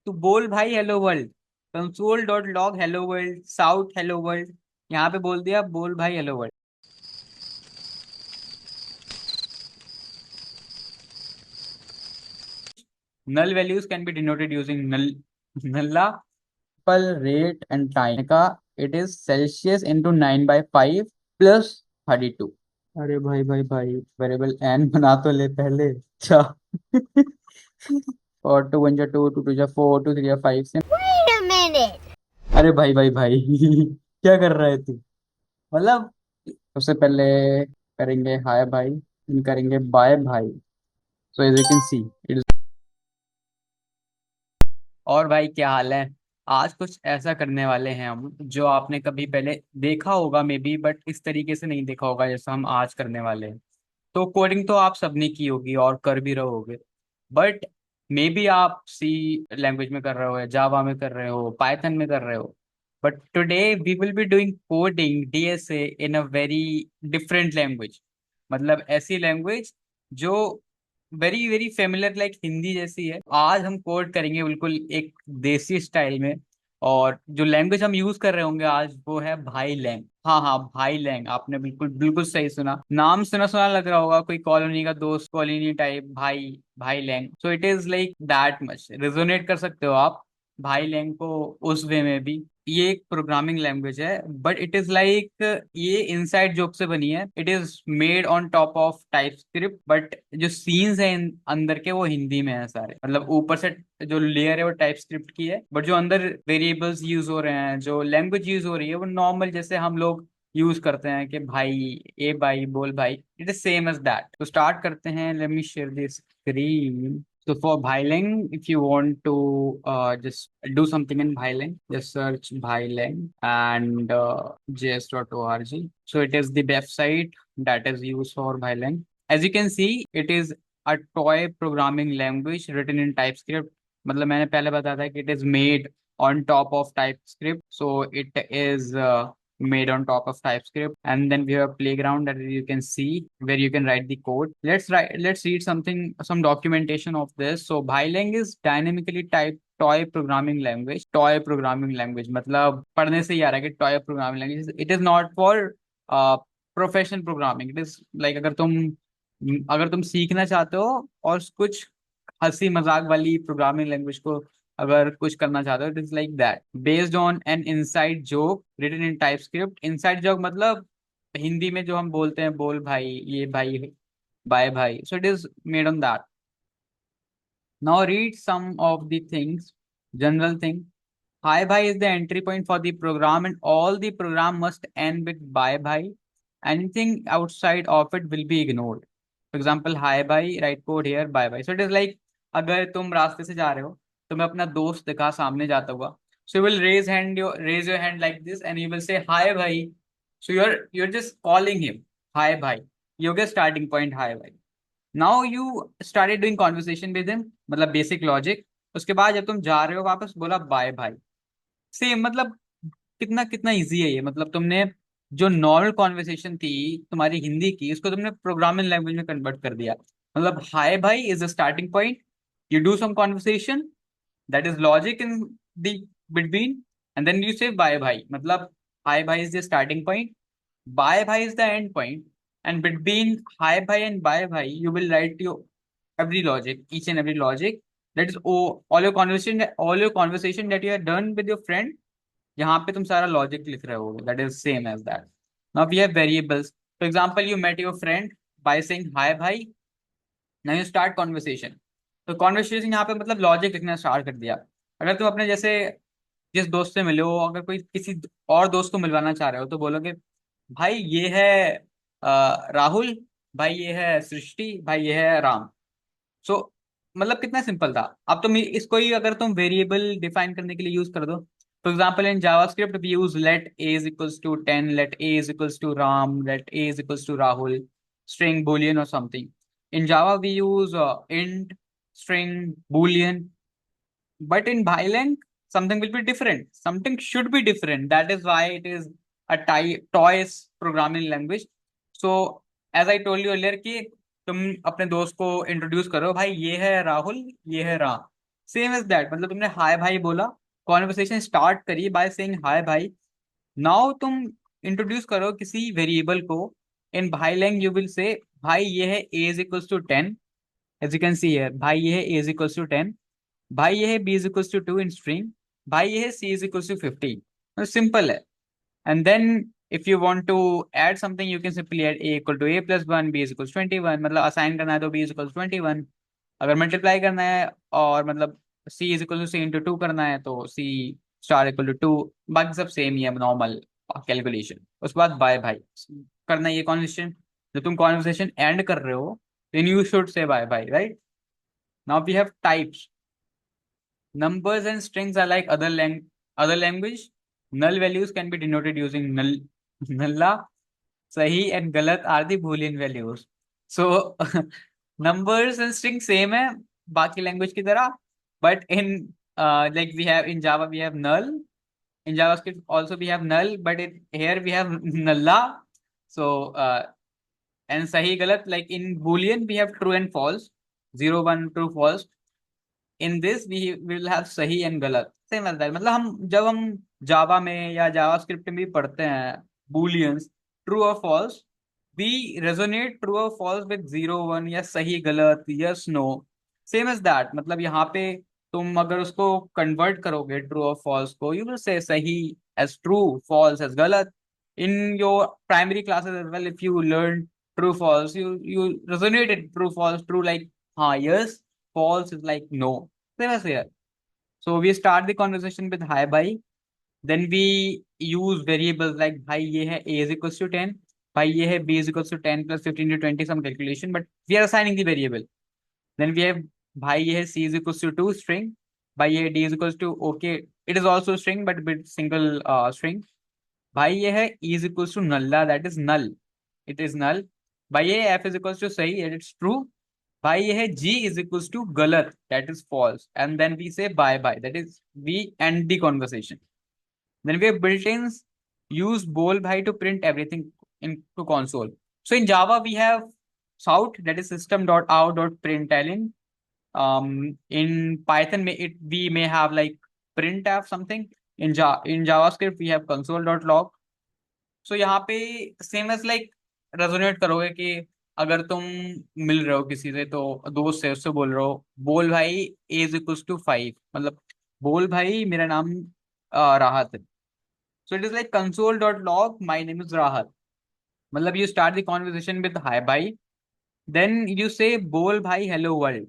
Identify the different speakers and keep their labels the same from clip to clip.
Speaker 1: तू बोल भाई hello world. Console dot log hello world, sout hello world. यहाँ पे बोल दिया बोल भाई hello world. Null values can be denoted using null, नल्ला पल रेट एंड टाइम का। It is Celsius into 9/5 plus 32। अरे भाई भाई भाई, वेरिएबल एन बना तो ले पहले। अच्छा। और टू वन जा टू, टू टू जा फोर, टू थ्री जा फाइव से।
Speaker 2: Wait a minute.
Speaker 1: अरे भाई भाई भाई, क्या कर रहा है तू? मतलब सबसे पहले करेंगे हाय भाई, फिर करेंगे बाय भाई। So as you can see it. और भाई क्या हाल है? आज कुछ ऐसा करने वाले हैं हम जो आपने कभी पहले देखा होगा मे बी, बट इस तरीके से नहीं देखा होगा जैसा हम आज करने वाले हैं। तो कोडिंग तो आप सबने की होगी और कर भी रहोगे, बट मे बी आप सी लैंग्वेज में कर रहे हो, जावा में कर रहे हो, पाइथन में कर रहे हो। But today we will be doing coding DSA in a very different language. मतलब ऐसी लैंग्वेज जो very very familiar like Hindi जैसी है। आज हम कोड करेंगे बिल्कुल एक देसी स्टाइल में। और जो लैंग्वेज हम यूज कर रहे होंगे आज वो है भाई लैंग। हाँ हाँ, भाई लैंग, आपने बिल्कुल बिल्कुल सही सुना। नाम सुना सुना लग रहा होगा, कोई कॉलोनी का दोस्त, कॉलोनी टाइप भाई। भाई lang, so it is like that much resonate कर सकते हो आप भाई लैंग को उस वे में भी। ये एक प्रोग्रामिंग लैंग्वेज है, बट इट इज लाइक ये इनसाइड जोक से बनी है। It is made on top of type script, but जो सीन्स है अंदर के वो हिंदी में है सारे। मतलब ऊपर से जो लेयर है वो टाइप स्क्रिप्ट की है, बट जो अंदर वेरिएबल्स यूज हो रहे हैं, जो लैंग्वेज यूज हो रही है वो नॉर्मल जैसे हम लोग यूज करते हैं कि भाई ए भाई बोल भाई। It is same as that. तो स्टार्ट करते हैं। Let me share this screen. So for Bhailang, if you want to just do something in Bhailang, just search Bhailang and js.org. So it is the website that is used for Bhailang. As you can see, it is a toy programming language written in TypeScript. मतलब मैंने पहले बताया था कि it is made on top of TypeScript. So it is made on top of TypeScript, and then we have a playground that you can see where you can write the code. Let's read some documentation of this. So Bhailang is dynamically typed toy programming language. Toy programming language मतलब पढ़ने से ही आ रहा है कि toy programming language. It is not for professional programming. It is like अगर तुम सीखना चाहते हो और कुछ हंसी मजाक वाली प्रोग्रामिंग लैंग्वेज को अगर कुछ करना चाहते हो, it is like that. Based on an inside joke written in TypeScript. Inside joke मतलब हिंदी में जो हम बोलते हैं बोल भाई, ये भाई, बाय भाई। So it is made on that. Now read some of the things. General thing, hi bye is the entry point for the program and all the program must end with bye bye. Anything outside of it will be ignored. For example, hi bye, write code here, bye bye. So it is like अगर तुम रास्ते से जा रहे हो, तुम्हें अपना दोस्त दिखा सामने जाता हुआ, so you will raise your hand like this and you will say hi bye. So you're just calling him hi bye. You get starting point hi bye. Now you started doing conversation with him, मतलब basic logic. उसके बाद जब तुम जा रहे हो वापस, बोला बाय भाई। सेम मतलब कितना कितना इजी है ये। मतलब तुमने जो नॉर्मल कॉन्वर्सेशन थी तुम्हारी हिंदी की, उसको तुमने प्रोग्रामिंग लैंग्वेज में कन्वर्ट कर दिया। मतलब हाय भाई is a starting point. You do some conversation, that is logic in the between, and then you say bye भाई। मतलब हाय भाई is the starting point, bye bye is the end point, and between hi bye and bye bye you will write your every logic, each and every logic. That is all your conversation that you have done with your friend। यहाँ पे तुम सारा logic लिख रहे होगे, that is same as that. Now we have variables. For example you met your friend by saying hi भाई। Now you start conversation. तो conversation यहाँ पे मतलब लॉजिक लिखना स्टार्ट कर दिया। अगर तुम अपने जैसे जिस दोस्त से मिले हो, अगर कोई किसी और दोस्त को मिलवाना चाह रहे हो, तो बोलोगे भाई ये है राहुल, भाई ये है सृष्टि, भाई ये है राम। सो मतलब कितना सिंपल था। अब तुम इसको ही अगर तुम वेरिएबल डिफाइन करने के लिए यूज कर दो। For example in JavaScript we use let a is equals to 10, let a is equals to Ram, let a is equals to Rahul, string boolean or something. In Java we use int, string, boolean. But in Bailang, something will be different. Something should be different. That is why it is a toys programming language. So as I told you earlier कि तुम अपने दोस्त को introduce करो, भाई ये है राहुल, ये है राम। सेम इज दैट, मतलब तुमने हाय भाई बोला, कॉन्वर्सेशन स्टार्ट करी बाय सेइंग हाय भाई। नाउ तुम इंट्रोड्यूस करो किसी वेरिएबल को। इन भाई लैंग यू विल से भाई ये है a is equals to 10, as you can see here भाई ये है a इज इक्वल्स टू 10, भाई ये है b is equals to 2 in string, भाई ये है c is equals to 50। Simple है। And then if you want to add something, you can simply add a equal to a plus 1, b is equals 21, मतलब assign करना है तो b is equals 21। अगर multiply करना है और मतलब c is equal to c into 2 करना है तो c स्टार इक्वल टू 2। बाकी सब सेम ही है, नॉर्मल कैलकुलेशन। उसके बाद बाय भाई करना है। ये कॉन्वर्सेशन, जब तुम कॉन्वर्सेशन एंड कर रहे हो then you should say bye bye, right? Now we have types. Numbers and strings are like other language. Null values can be denoted using nulla. Sahi and galat are the boolean values. So numbers and strings same है बाकी language की तरह, but in like we have in Java we have null, in JavaScript also we have null, but here we have nulla. So and sahi galat, like in boolean we have true and false, 0 1 true false। In this we will have सही and गलत, same as that. मतलब हम जब हम जावा में या जावा script में भी पढ़ते हैं बूलियंस, ट्रू और फॉल्स, वी रेजोनेट ट्रू और फॉल्स विद 0 1 या सही गलत yes no, same as that. मतलब यहाँ पे तुम अगर उसको कन्वर्ट करोगे ट्रू और फॉल्स को, यू विल से सही एज ट्रू, फॉल्स एज गलत। In your primary classes as well, if you learn true false, you resonated true false, true like हाँ yes, false is like no, same as here। So we start the conversation with hi bye, then we use variables like भाई ये है a is equals to 10, भाई ये है b is equals to 10 plus 15 to 20 some calculation, but we are assigning the variable। Then we have भाई ये है c is equals to 2 string, भाई ये है d is equals to okay, it is also string but with single string। भाई ये है e is equals to nulla, that is null, it is null। भाई ये f is equals to सही, it's true। भाई ये है g is equals to गलत, that is false। And then we say bye bye, that is we end the conversation। Then we have built-ins, use bool bhai to print everything into console। So in Java we have shout, that is system.out.println। In Python we may have like printf something। In JavaScript we have console.log। सो यहाँ पे same as like resonate करोगे कि अगर तुम मिल रहे हो किसी से, तो दोस्त से, उससे बोल रहे हो बोल भाई एज इक्वल्स टू 5, मतलब बोल भाई मेरा नाम राहत है। So it is like console dot log my name is Rahat. मतलब you start the conversation with hi भाई, देन यू से बोल भाई हेलो वर्ल्ड।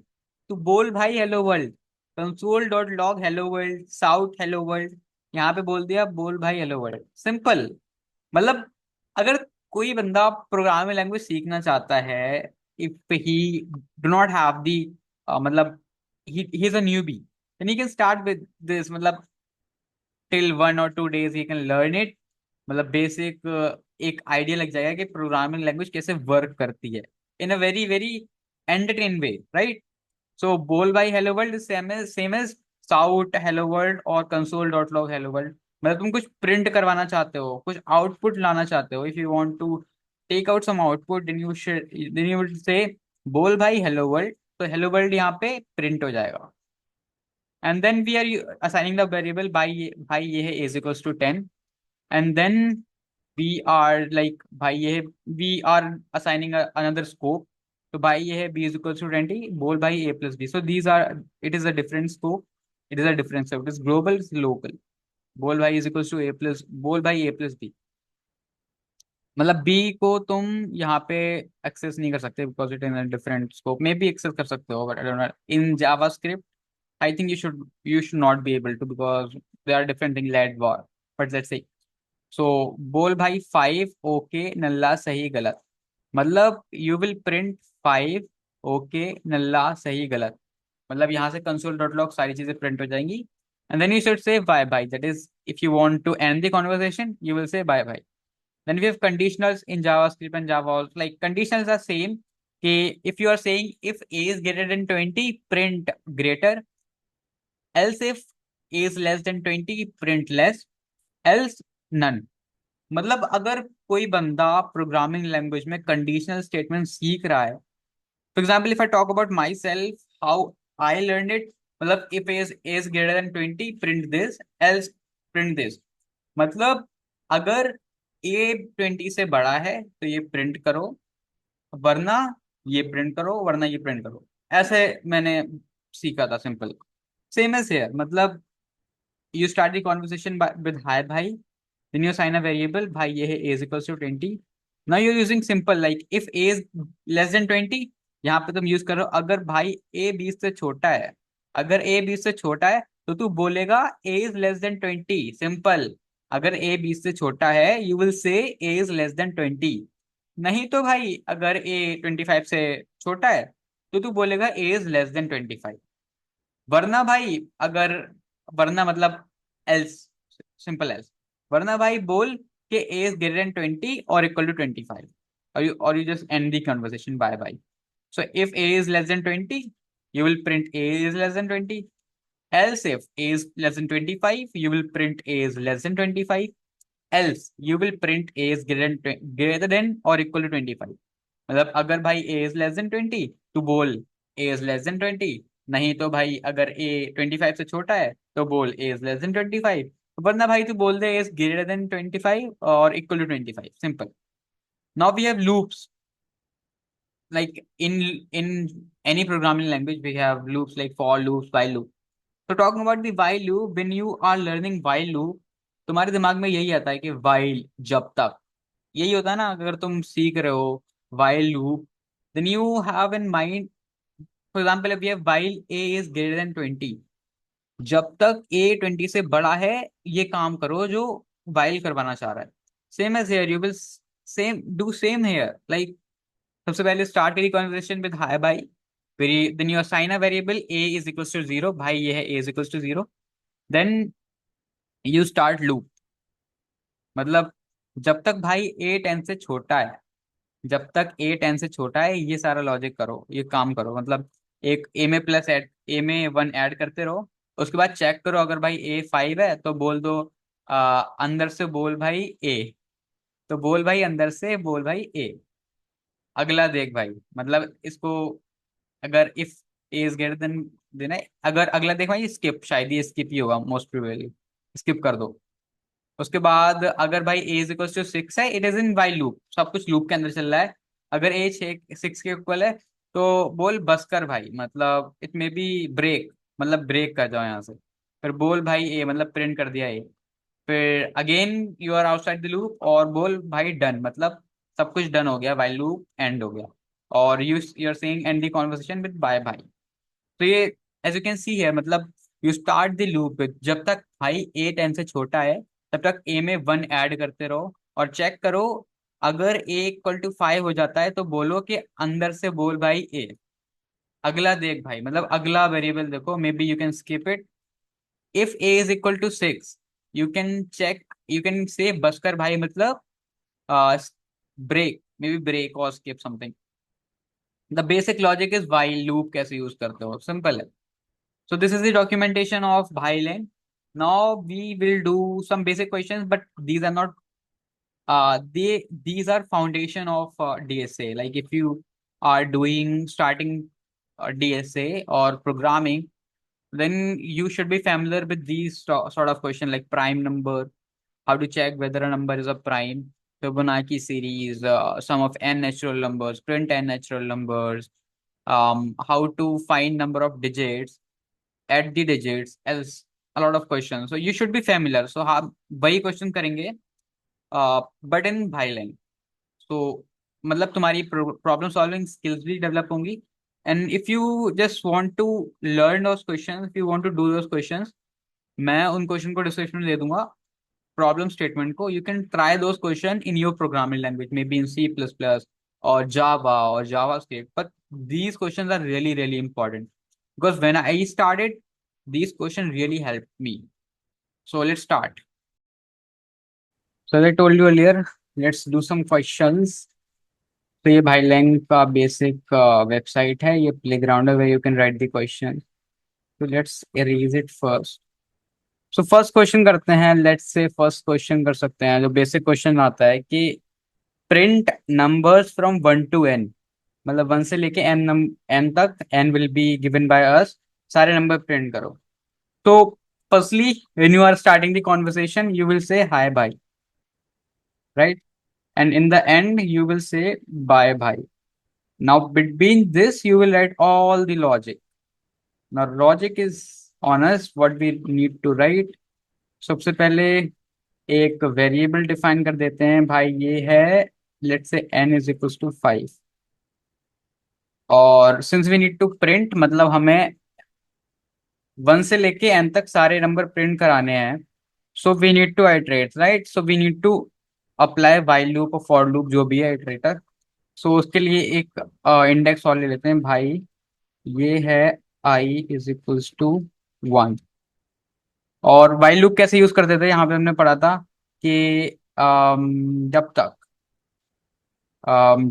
Speaker 1: तो बोल भाई hello world, console dot log hello world, sout hello world, यहाँ पे बोल दिया बोल भाई हेलो वर्ल्ड, सिंपल। मतलब अगर कोई बंदा प्रोग्रामिंग लैंग्वेज सीखना चाहता है, if he do not have the मतलब he is a newbie, then he can start with this. मतलब till 1 or 2 days he can learn it. मतलब बेसिक एक आइडिया लग जाएगा कि प्रोग्रामिंग लैंग्वेज कैसे वर्क करती है in a very very entertain way, right? So बोल बाई hello world same as sout hello world और console dot log hello world. मतलब तुम कुछ प्रिंट करवाना चाहते हो, कुछ आउटपुट लाना चाहते हो, if you want to take out some output, then you will say बोल भाई हेलो वर्ल्ड। तो हेलो वर्ल्ड यहाँ पे प्रिंट हो जाएगा। And then we are assigning the variable by भाई ये है is equals to 10। And then we are like भाई ये है, we are assigning another scope. तो भाई ये है b is equals to 20, बोल भाई a plus b। So these are, it is a different scope, it is a different scope, it is global, it is local। बोल भाई is equals to a plus, बोल भाई a plus b। मतलब b को तुम यहाँ पे access नहीं कर सकते because it in different scope, में भी एक्सेस कर सकते हो but I don't know in JavaScript. I think you should not be able to because there are different things let war, but let's say। सो बोल भाई 5 ओके नल्ला सही गलत, मतलब यू विल प्रिंट 5 ओके नल्ला सही गलत। मतलब यहाँ से कंसोल डॉट लॉग सारी चीजें प्रिंट हो जाएंगी। And then you should say bye bye, that is if you want to end the conversation you will say bye bye. Then we have conditionals in JavaScript and Java, like conditionals are same कि if you are saying if a is greater than 20 print greater, else if a is less than 20 print less, else none। मतलब अगर कोई बंदा programming language में conditional statement सीख रहा है, for example if I talk about myself how I learn it, मतलब if as greater than 20 print this, else print this. मतलब अगर ए 20 से बड़ा है तो ये प्रिंट करो, वरना ये प्रिंट करो, वरना ये प्रिंट करो। ऐसे मैंने सीखा था, सिंपल। सेम एज हियर, मतलब you start the conversation with hi bhai, then you assign a variable bhai ye hai a is equals to 20. Now you're using simple like if a is less than 20, यहाँ पे तुम use करो अगर भाई a 20 से छोटा है। अगर a 20 से छोटा है तो तू बोलेगा a is less than 20, simple. अगर a 20 से छोटा है यू विल से a is less than 20। नहीं तो भाई अगर a 25 से छोटा है तो तू बोलेगा a is less than 25। वरना भाई अगर, वरना मतलब एल्स, सिंपल एल्स। वरना भाई बोल के ए इज ग्रेटर देन 20 और इक्वल टू 25, और you just end the conversation bye bye. So if a is less than 20 you will print a is less than 20, else if a is less than 25 you will print a is less than 25, else you will print a is greater than or equal to 25। मतलब अगर भाई a is less than 20 तो बोल a is less than 20। नहीं तो भाई अगर a 25 से छोटा है तो बोल a is less than 25। वरना भाई तू बोल दे a is greater than 25 और equal to 25, simple। Now we have loops, like in any programming language we have loops like for loops, while loop। तो talking about the while loop, when you are learning while loop, तुम्हारे दिमाग में यही आता है कि while, जब तक। यही होता है ना अगर तुम सीख रहे हो while loop, then you have in mind, for example if we have while a is greater than 20, जब तक a 20 से बड़ा है ये काम करो जो while करवाना चाह रहा है। Same as here, you will same do same here, like सबसे पहले स्टार्ट करी कॉन्वर्सेशन विद हाय भाई, फिर then you assign a variable a is equals to 0, भाई ये है a is equals to 0। Then you start loop, मतलब जब तक भाई a 10 से छोटा है, जब तक a 10 से छोटा है ये सारा लॉजिक करो, ये काम करो। मतलब एक a में प्लस ऐड, a में 1 ऐड करते रहो। उसके बाद चेक करो अगर भाई a 5 है तो बोल दो अंदर से बोल भाई a, तो बोल भाई अंदर से बोल भाई a। अगला देख भाई, मतलब इसको अगर if a is greater than देना है, अगर अगला देख भाई स्किप, शायद ये स्किप ही होगा मोस्ट प्रोबेबली, स्किप कर दो। उसके बाद अगर भाई ए इज इक्वल टू 6 है, it is in while loop, सब कुछ लूप के अंदर चल रहा है। अगर ए 6 के इक्वल है तो बोल बस कर भाई, मतलब इट मे बी ब्रेक, मतलब ब्रेक कर जाओ यहाँ से। फिर बोल भाई ए, मतलब प्रिंट कर दिया ए। फिर again you are outside the loop और बोल भाई डन, मतलब सब कुछ डन हो गया, वाइल लूप एंड हो गया। और you are saying end the conversation with bye भाई। तो ये एज यू कैन सी है, मतलब you start the loop with जब तक भाई ए 10 से छोटा है तब तक ए में 1 ऐड करते रहो और चेक करो। अगर ए इक्वल टू 5 हो जाता है तो बोलो कि अंदर से बोल भाई ए। अगला देख भाई, मतलब अगला वेरिएबल देखो, maybe you can skip it. If a is equal to 6 you can check, you can say बस कर भाई, मतलब ब्रेक, मे बी ब्रेक और skip something. The basic logic is while loop कैसे यूज करते हो, simple है। So this is the documentation of BHAI LANG. Now we will do some basic questions, but these are not these are foundation of DSA. Like if you are doing starting DSA or programming, then you should be familiar with these sort of question like prime number, how to check whether a number is a prime, Fibonacci series, sum of n natural numbers, print n natural numbers, how to find number of digits, at the digits, else a lot of questions, so you should be familiar। so हम वही question करेंगे but in भाईलैंग। so मतलब तुम्हारी problem solving skills भी develop होंगी। And if you just want to learn those questions, if you want to do those questions, मैं उन question को डिस्क्रिप्शन में दे दूंगा, प्रॉब्लम स्टेटमेंट को। You can try those question in your programming language, maybe in C plus plus और Java और JavaScript, but these questions are really really important because when I started, these questions really helped me। so let's start। so as I told you earlier, let's do some questions। तो ये भाई Lang का basic website है, ये playground है where you can write the question। so let's erase it first। so first question करते हैं, let's say first question कर सकते हैं। जो बेसिक क्वेश्चन आता है कि print numbers from 1 to n, मतलब 1 से लेके n तक, n will be given by us. सारे नंबर प्रिंट करो। तो firstly when you are starting the conversation you will say hi भाई, right, and in the end you will say bye bye. Now between this you will write all the logic. Now logic is honest what we need to write. सबसे पहले एक variable define कर देते हैं भाई, ये है let's say n is equal to 5। और since we need to print, मतलब हमें 1 से लेके n तक सारे नंबर प्रिंट कराने हैं, so we need to iterate, right, so we need to apply while loop और फॉर लूप जो भी है इटरेटर। सो उसके लिए एक इंडेक्स और ले लेते हैं भाई, ये है आई इज इक्वल्स टू 1। और वाइल लूप कैसे यूज करते थे, यहाँ पे हमने पढ़ा था कि जब तक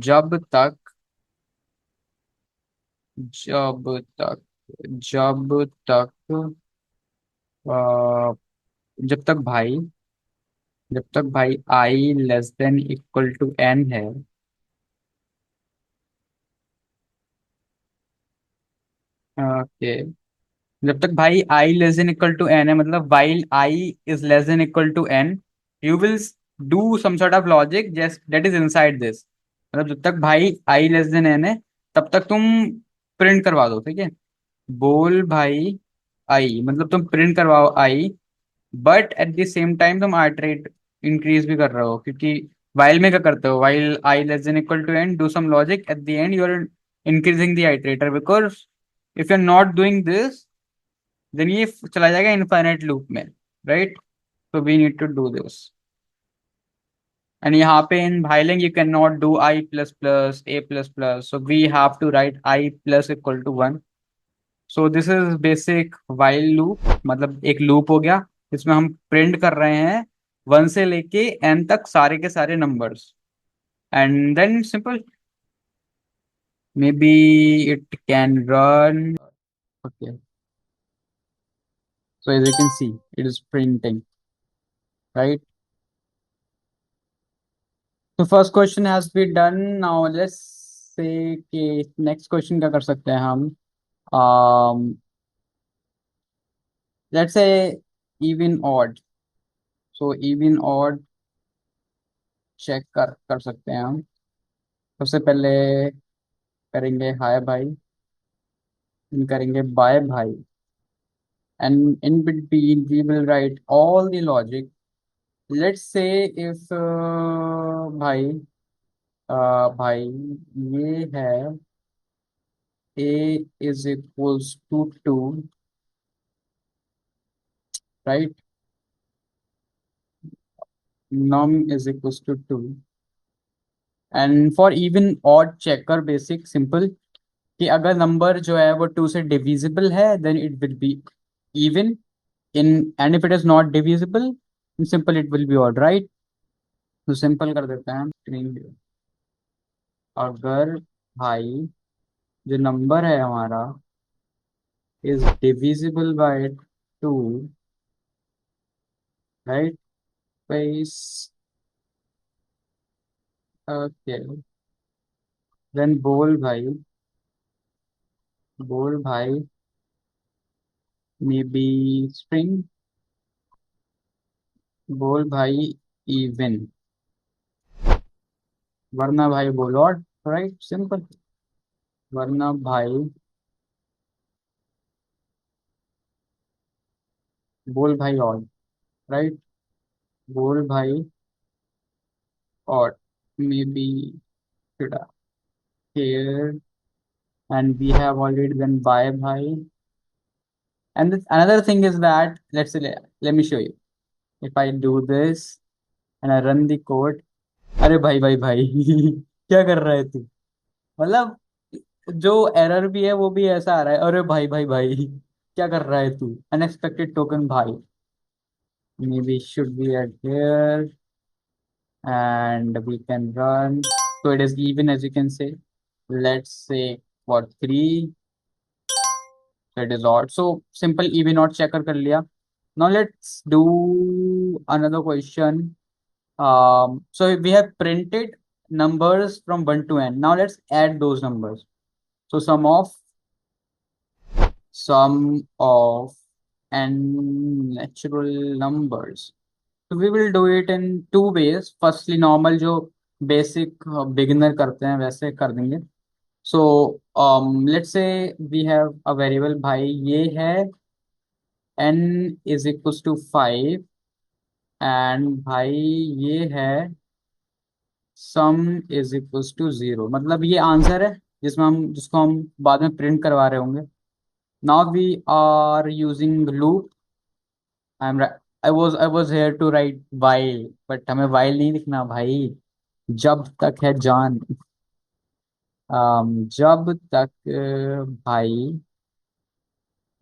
Speaker 1: जब तक जब तक जब तक अ, जब तक भाई जब तक भाई i less than equal to n है। ओके, जब तक भाई i less than equal to n है, मतलब while i is less than equal to n, you will do some sort of logic just that is inside this. मतलब जब तक भाई आई लेस देन एन है तब तक तुम प्रिंट करवा दो, ठीक है। बोल भाई आई, मतलब तुम प्रिंट करवाओ i, but at the same time तुम आर्ट रेट इंक्रीज भी कर रहे हो, क्योंकि वाइल में क्या करते हो, while i less than equal to n do some logic at the end you are increasing the iterator, because if you are not doing this then ये चला जाएगा इनफाइनाइट लूप में, राइट। तो we need to do this. And यहाँ पे in भाईलिंग you can not do i plus plus a plus plus, so we have to write i plus equal to 1। So this is basic while loop, मतलब एक loop हो गया जिसमें हम print कर रहे हैं 1 से लेके n तक सारे के सारे numbers. And then simple, may be it can run. Okay, so as you can see it is printing, right. तो first question has been done. Now let's say कि नेक्स्ट क्वेश्चन क्या कर सकते हैं हम। Let's say even odd, so even odd check कर सकते हैं हम। सबसे पहले करेंगे हाय भाई, फिर करेंगे बाय भाई, and in between we will write all the logic. Let's say if भाई भाई ये है a is equals to 2, right, num is equals to 2, and for even odd checker basic simple, कि अगर नंबर जो है वो 2 से डिविजिबल है then it will be even, in and if it is not divisible simple it will be odd, right. तो simple कर देते हैं स्क्रीन पे। अगर भाई जो नंबर है हमारा is divisible by 2, right, space, okay, then बोल भाई मे बी स्ट्रिंग, बोल भाई इवन, वरना भाई बोल ऑड, राइट, सिंपल, वरना भाई बोल भाई ऑड, राइट, बोल भाई odd may be should here, and we have already done by bhai. And another thing is that let's say let me show you. If I do this and I run the code, अरे भाई भाई भाई क्या कर रहा है तू, मतलब जो एरर भी है वो भी ऐसा आ रहा है, अरे भाई भाई भाई क्या कर रहा है तू, अनएक्सपेक्टेड टोकन भाई, maybe should be at here and we can run, so it is even as you can say. Let's say for 3, so it is odd, so simple even odd checker कर लिया। Now let's do another question. So we have printed numbers from 1 to n. Now let's add those numbers. So sum of n natural numbers. So we will do it in two ways. Firstly, normal जो basic beginner करते हैं वैसे कर देंगे. So let's say we have a variable भाई ये है n is equals to 5 and भाई ये है sum is equals to 0. मतलब ये आंसर है जिसमें हम जिसको हम बाद में प्रिंट करवा रहे होंगे. Now we are using loop. I'm ri- I was here to write while, but हमें while नहीं लिखना भाई. जब तक है जान. जब तक भाई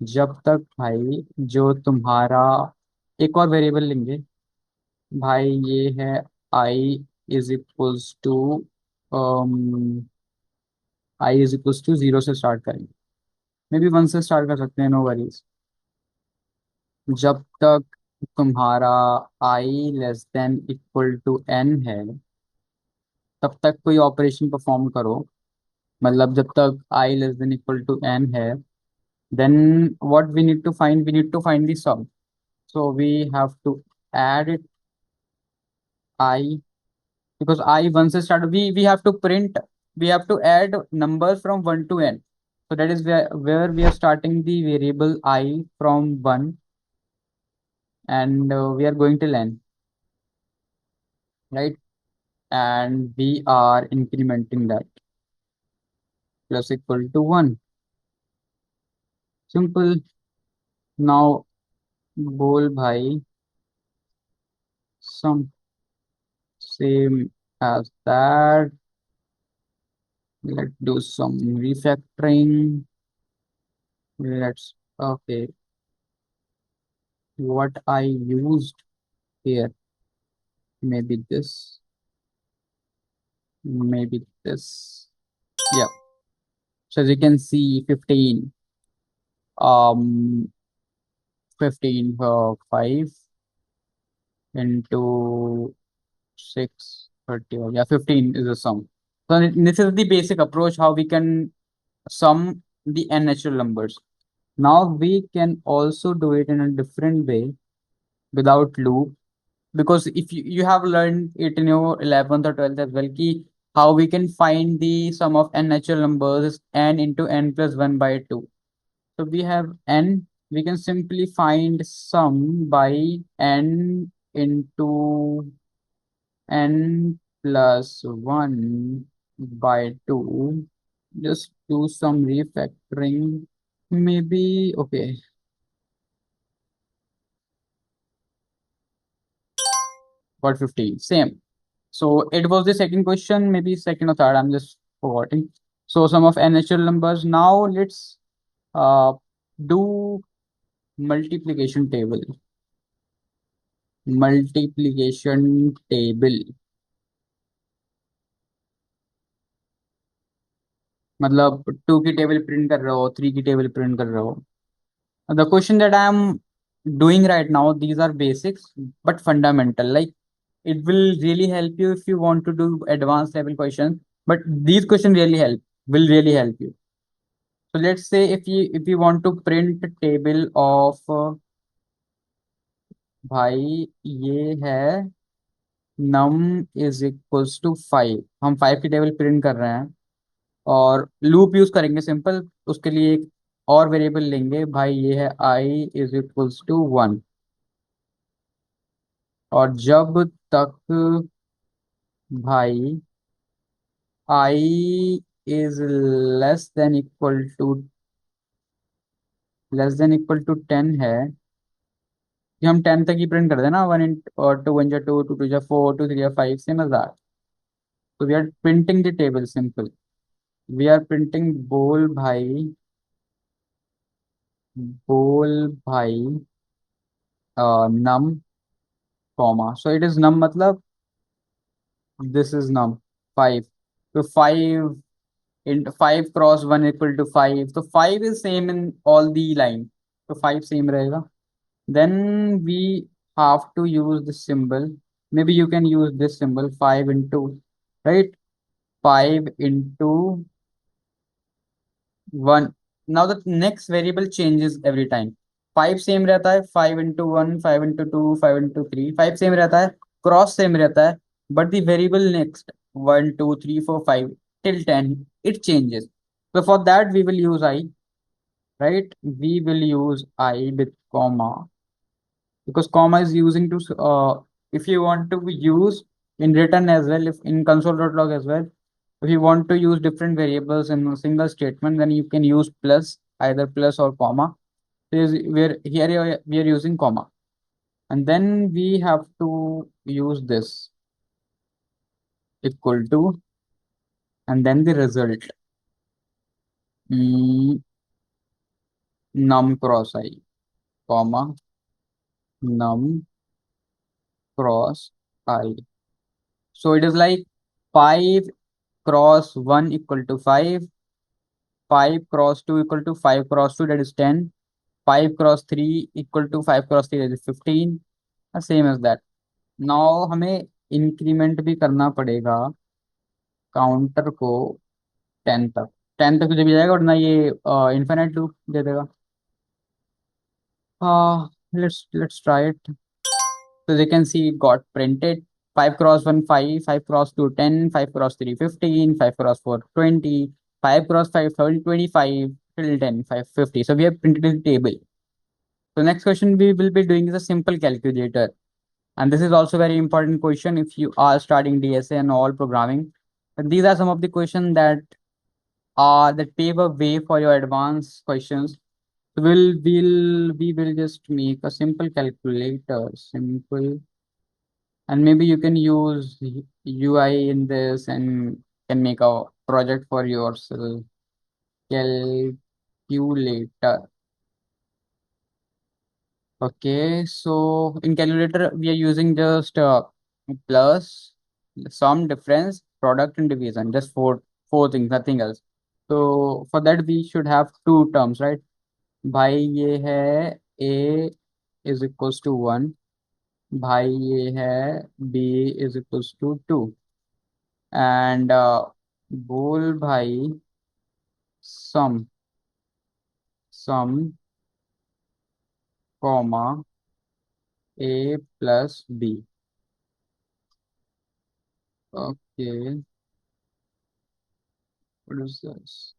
Speaker 1: जब तक भाई जो तुम्हारा एक और वेरिएबल लेंगे भाई ये है i is equals to i is equals to 0 से स्टार्ट करेंगे. मे बी 1 से स्टार्ट कर सकते हैं, नो वरीज. जब तक तुम्हारा i less than equal to n है तब तक कोई ऑपरेशन परफॉर्म करो. मतलब जब तक i less than equal to n है then what we need to find the sum. So we have to add it I, because I once is started we have to print, we have to add numbers from 1 to n. So that is where we are starting the variable I from 1 and we are going till n, right? And we are incrementing that plus equal to 1. Simple. Now बोल भाई sum same as that. Let's do some refactoring. Let's, okay, what I used here, maybe this, maybe this. Yeah. So as you can see, um, 15 5 into 6, 31. Yeah, 15 is the sum. So this is the basic approach how we can sum the n natural numbers. Now we can also do it in a different way without loop, because if you have learned it in your 11th or 12th as well ki how we can find the sum of n natural numbers is n into n plus 1 by 2. So we have n, we can simply find sum by n into n plus 1 by 2. Just do some refactoring, maybe. Okay, got 15 same. So it was the second question, maybe second or third. I'm just forgetting. So sum of n natural numbers. Now let's uh, do multiplication table. Multiplication table. मतलब 2 की table print कर रहे हो, 3 की table print कर रहे हो. The question that I am doing right now, these are basics but fundamental. Like it will really help you if you want to do advanced level questions. But these questions really help you. So let's say if you want to print a table of भाई ये है num is equals to 5. हम 5 की table print कर रहे हैं और loop use करेंगे सिंपल. उसके लिए एक और वेरिएबल लेंगे भाई ये है I इज इक्वल्स टू 1. और जब तक भाई I is less than equal to 10 है कि हम 10 तक ही प्रिंट कर देना. 1 इन और 2 वन जा 2, 2 टू जा 4, 2 3 जा 5, सेम एज दैट. तो we are printing the table simple. We are printing बोल भाई num comma. So it is num मतलब दिस इज नम 5. तो 5 इन 5 क्रॉस 1 इक्वल टू 5. तो 5 is same in all the line. तो 5 सेम रहेगा. Then we have to use this symbol. Maybe you can use this symbol 5 into, right? 5 into 1. Now the next variable changes every time. 5 same रहता है, 5 into 1, 5 into 2, 5 into 3, 5 same रहता है, cross same रहता है, but the variable next 1 2 3 4 5 till 10 it changes. So for that we will use I, right? We will use I with comma, because comma is using to if you want to use in written as well, if in console.log as well, if you want to use different variables in a single statement, then you can use plus, either plus or comma. We're here we are using comma, and then we have to use this equal to, and then the result, mm, num cross I, comma, num cross I. So it is like 5 cross 1 equal to 5, 5 cross 2 equal to 5 cross 2, that is 10, 5 cross 3 equal to 5 cross 3, that is 15, same as that. Now हमें increment भी करना पड़ेगा counter को 10 तक, 10 तक जब जाएगा, वरना ये इन्फिनिट लूप दे देगा. Let's try it. So they can see it got printed. 5 cross 1 5, 5 cross 2 10, 5 cross 3 15, 5 cross 4 20, 5 cross 5 25 till 10 5 50. So we have printed the table. So next question we will be doing is a simple calculator. And this is also very important question if you are starting DSA and all programming. And these are some of the questions that pave a way for your advanced questions. So we will just make a simple calculator, simple, and maybe you can use UI in this and can make a project for yourself. Calculator. Okay, so in calculator we are using just plus, sum, difference, product, and division. Just four things, nothing else. So for that we should have two terms, right? भाई ये है a is equals to 1, भाई ये है b is equals to 2, and बोल भाई sum comma a plus b. Okay, what is this?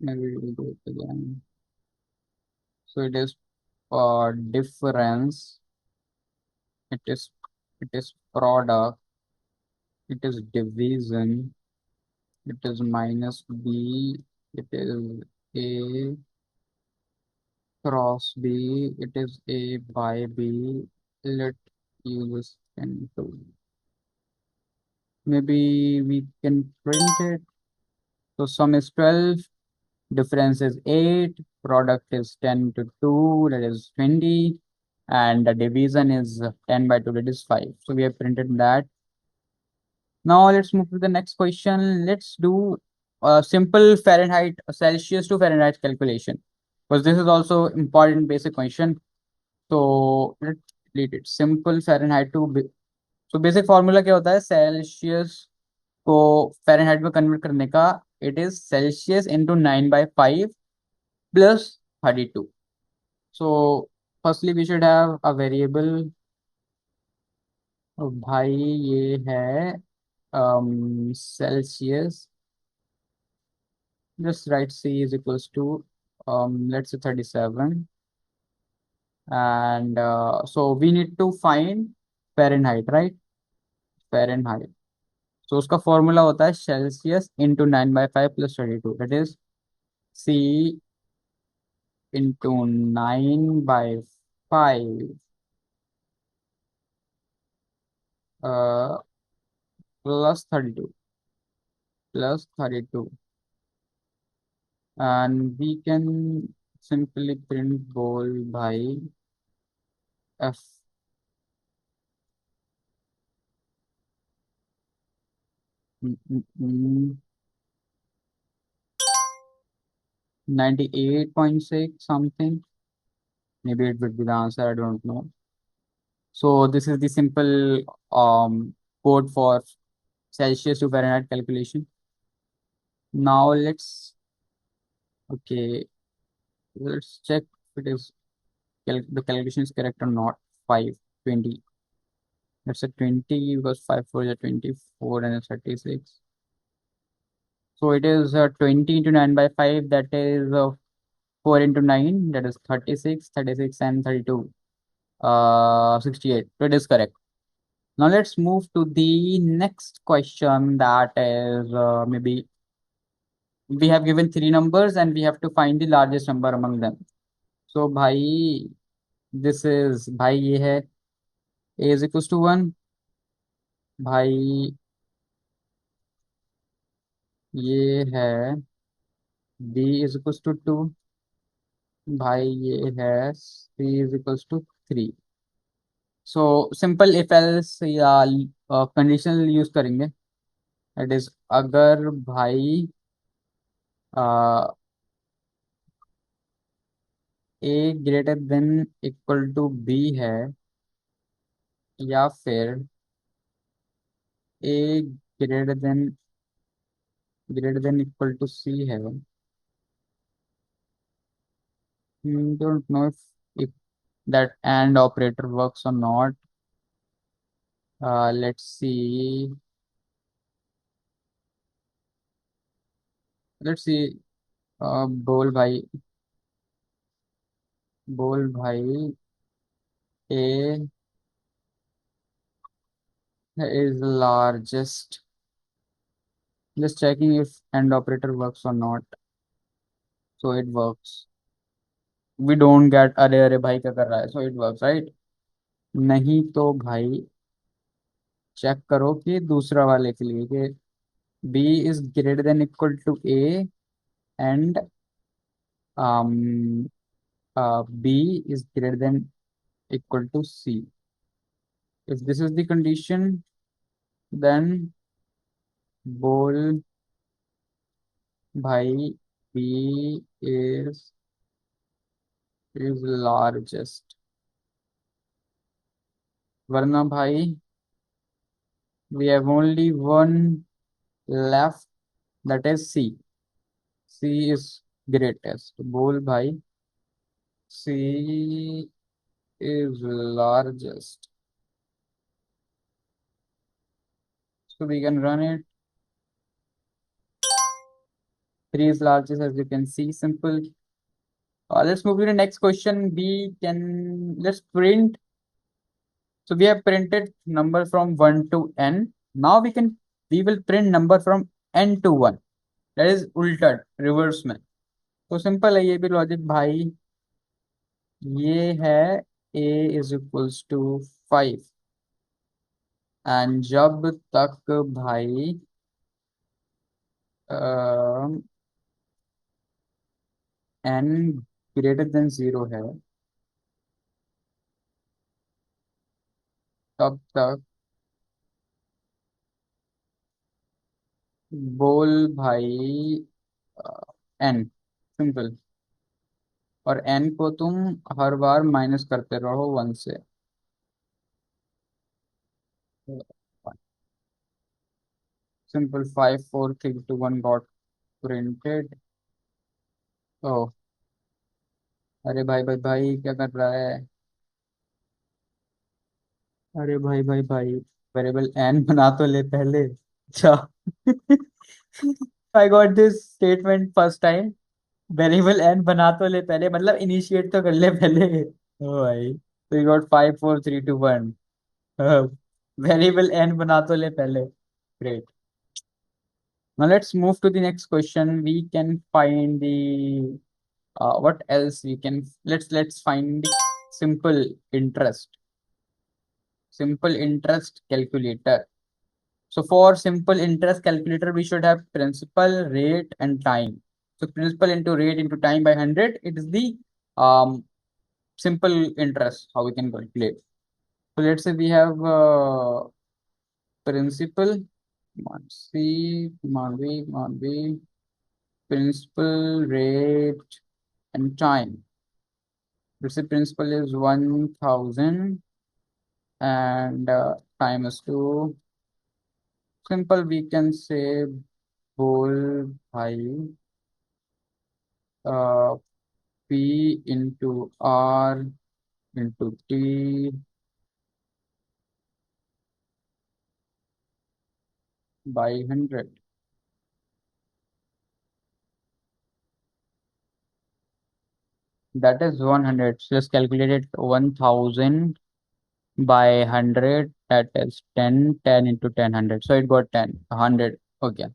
Speaker 1: Maybe we'll do it again. So it is difference, it is product, it is division, it is minus b, it is a cross b, it is a by b. Let use into, maybe we can print it. So sum is 12, difference is 8, product is 10 to 2, that is 20, and the division is 10 by 2, that is 5. So we have printed that. Now let's move to the next question. Let's do a simple Fahrenheit, Celsius to Fahrenheit calculation, because this is also important basic question. So let's delete it. Simple Fahrenheit to so basic formula क्या होता है Celsius को Fahrenheit में convert करने का. It is Celsius into 9/5 plus 32. So firstly we should have a variable. भाई ये है Celsius. Just write C is equals to let's say 37, and so we need to find Fahrenheit, right? Fahrenheit. So उसका formula होता है Celsius into 9/5 plus 32, that is C into 9/5 plus 32, and we can simply print bold by F. 98.6 something. Maybe it would be the answer. I don't know. So this is the simple code for Celsius to Fahrenheit calculation. Now let's Okay, let's check if it is the calculation is correct or not. 5, 20. That's a 20 because 5 4 is a 24 and a 36. So it is 20 into 9 by 5. That is 4 into 9. That is 36, 36 and 32. 68. So it is correct. Now let's move to the next question. That is maybe we have given three numbers and we have to find the largest number among them. So भाई this is भाई ये है a is equals to 1. भाई ये है b is equals to 2. भाई ये है c is equals to 3. So simple if else या कंडीशनल यूज करेंगे. दैट इज अगर भाई a greater than equal to b है या फिर a greater than equal to c है. Don't know if that and operator works or not. Let's see. Let's see. बोल भाई. बोल भाई a is largest. Just checking if and operator works or not. So it works. We don't get अरे अरे भाई क्या कर रहा है. So it works, right? नहीं तो भाई चेक करो कि दूसरा वाले के लिए कि b is greater than equal to a and um, b is greater than equal to c. If this is the condition, then बोल भाई b is largest. वरना भाई we have only one left, that is c. C is greatest. बोल भाई C is largest. So we can run it. 3 is largest, as you can see. Simple. Let's move to the next question. Let's print. So we have printed number from 1 to n. Now we will print number from n to 1. That is उल्टा reverse में. तो simple है ये भी logic भाई. ये है a is equals to 5. And जब तक भाई n ग्रेटर देन 0 है तब तक बोल भाई n. सिंपल. और n को तुम हर बार माइनस करते रहो 1 से. सिंपल. 5 4 3 2 1 got printed. ओ अरे भाई भाई भाई क्या कर रहा है. अरे भाई भाई भाई वेरिएबल n बना तो ले पहले. अच्छा. I got this statement first time. Variable n बना तो ले पहले मतलब इनिशिएट तो कर ले पहले. ओ भाई. तो यू गॉट 5 4 3 2 1. वेरिएबल n बना तो ले पहले. Great. Now let's move to the next question. We can find the what else we can. Let's find the simple interest. Simple interest calculator. So for simple interest calculator, we should have principal, rate, and time. So principal into rate into time by 100. It is the um, simple interest how we can calculate. So let's say we have principal. Command C, command V, command V. Principal, rate, and time. Let's say principal is 1000 and time is 2. Simple, we can say बोल भाई uh, P into R into T by 100. That is 100. So let's calculate it. 1000 by 100. That is 10. 10 into 10, 100. So it got 10. 100. Okay.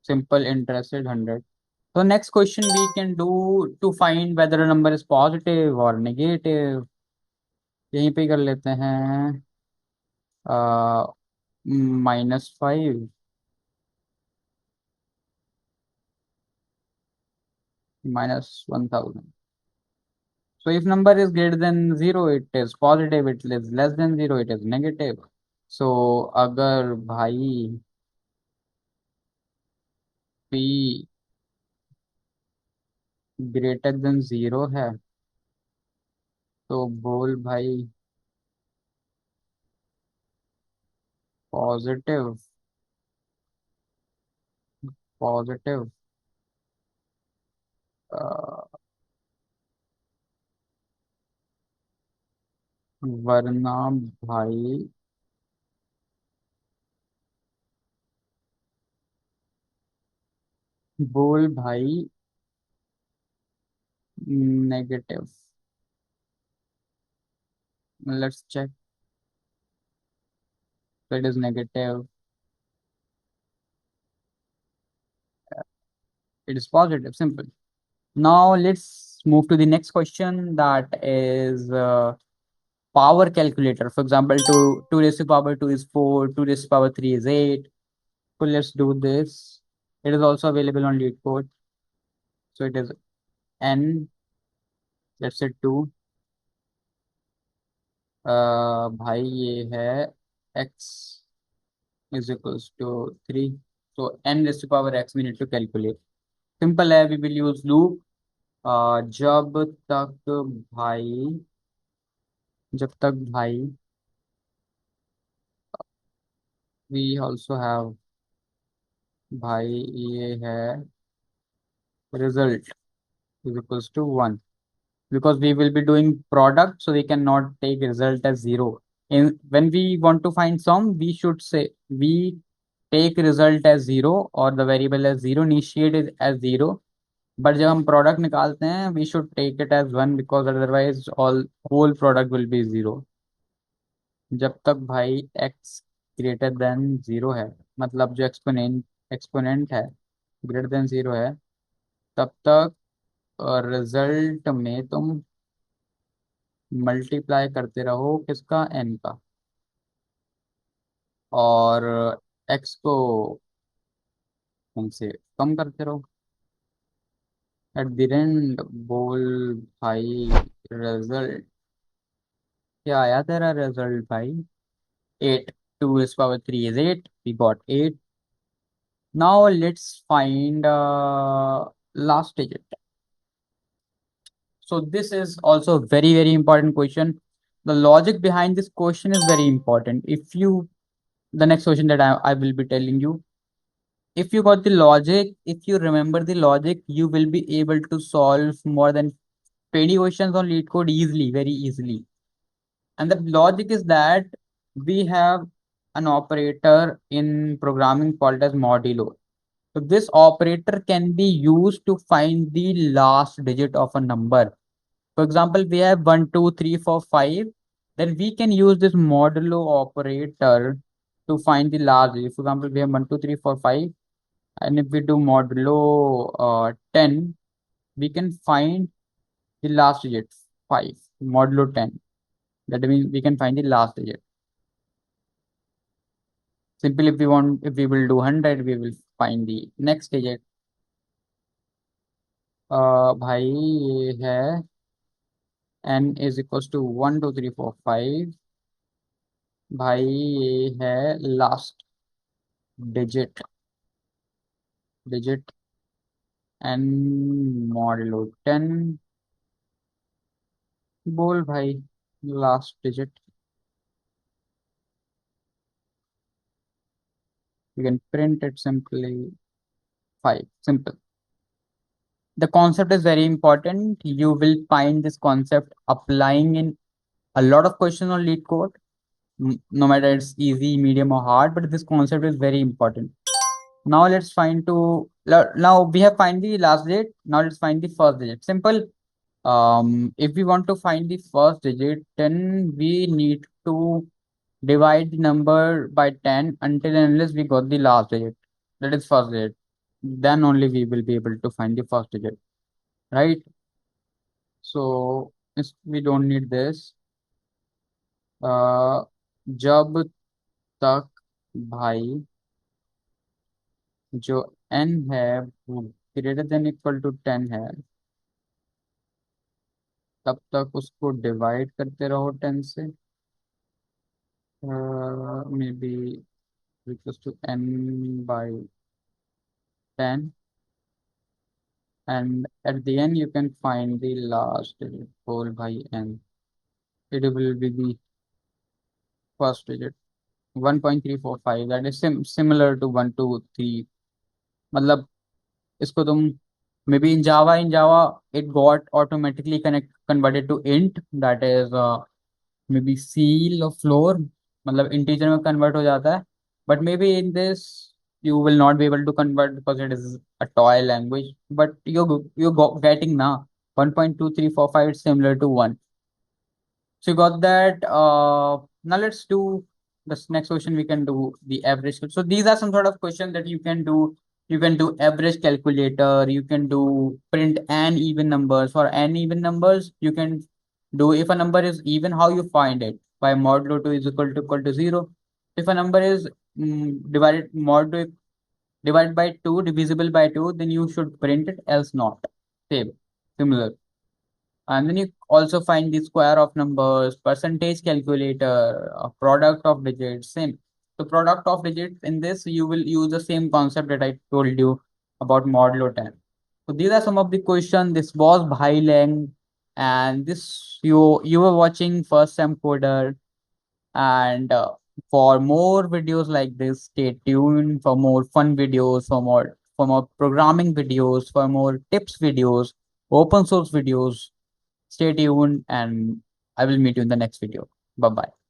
Speaker 1: Simple interested 100. So next question we can do to find whether a number is positive or negative. यहीं पे कर लेते हैं. -5 -1000. So if number is greater than 0, it is positive. It is less than 0, it is negative. So अगर भाई P greater than 0 है तो बोल भाई पॉजिटिव. पॉजिटिव. वरना भाई बोल भाई negative. Let's check. It is negative. It is positive. Simple. Now let's move to the next question, that is power calculator. For example, 2 raised to power 2 is 4, 2 raised to power 3 is 8. So let's do this. It is also available on lead code. So it is n, let's say 2. भाई ये है x is equals to 3. So n raised to power x we need to calculate. Simple है, we will use loop. जब तक भाई जब तक भाई we also have भाई ये है result is equals to 1, because we will be doing product, so we cannot take result as 0. In when we want to find sum, we should say we take result as 0 or the variable as 0, initiate it as 0. But जब हम product निकालते हैं, we should take it as 1, because otherwise all whole product will be 0. जब तक भाई x greater than 0 है, मतलब जो एक्सपोनेंट है ग्रेटर देन 0 है, तब तक रिजल्ट में तुम मल्टीप्लाई करते रहो किसका, n का, और x को उनसे कम करते रहो. एट द एंड बोल भाई रिजल्ट क्या आया तेरा रिजल्ट भाई. 8. 2 is power 3 is 8. We got 8. Now let's find last digit. So this is also a very very important question. The logic behind this question is very important. If you the next question that I will be telling you, if you got the logic, if you remember the logic, you will be able to solve more than 20 questions on lead code easily, very easily. And the logic is that we have an operator in programming called as modulo. So this operator can be used to find the last digit of a number. For example, we have 1, 2, 3, 4, 5. Then we can use this modulo operator to find the last digit. For example, we have 1, 2, 3, 4, 5. And if we do modulo 10, we can find the last digit 5. Modulo 10. That means we can find the last digit. Simply, if we will do 100, we will find the next digit. भाई ये है n is equals to 1 2 3 4 5. भाई ये है last digit n modulo 10. बोल भाई last digit. You can print it simply 5. Simple. The concept is very important. You will find this concept applying in a lot of questions on lead code, no matter it's easy, medium, or hard. But this concept is very important. Now let's find to now we have find the last digit. Now let's find the first digit. Simple. If we want to find the first digit, then we need to divide the number by 10 until and unless we got the last digit. That is first digit. Then only we will be able to find the first digit, right? So we don't need this. uh, जब तक भाई जो n है वो greater than equal to 10 है, तब तक उसको डिवाइड करते रहो 10 से, maybe equals to n by 10, and at the end you can find the last digit whole by n. It will be the first digit 1.345, that is similar to 123. मतलब इसको तुम maybe in Java it got automatically converted to int, that is maybe seal or floor, मतलब integer में convert हो जाता है, but maybe in this you will not be able to convert because it is a toy language, but getting now 1.2345 is similar to 1. So you got that. Now let's do this next question. We can do the average. So these are some sort of questions that you can do. You can do average calculator. You can do print and even numbers. For n even numbers, you can do if a number is even, how you find it by modulo 2 is equal to 0. If a number is divided by 2 divisible by 2, then you should print it, else not. Same, similar. And then you also find the square of numbers, percentage calculator, a product of digits, same. The product of digits in this, you will use the same concept that I told you about modulo 10. So these are some of the questions. This was BHAI Lang, and this you were watching first sem coder. And for more videos like this, stay tuned for more fun videos, for more programming videos, for more tips videos, open source videos. Stay tuned, and I will meet you in the next video. Bye bye.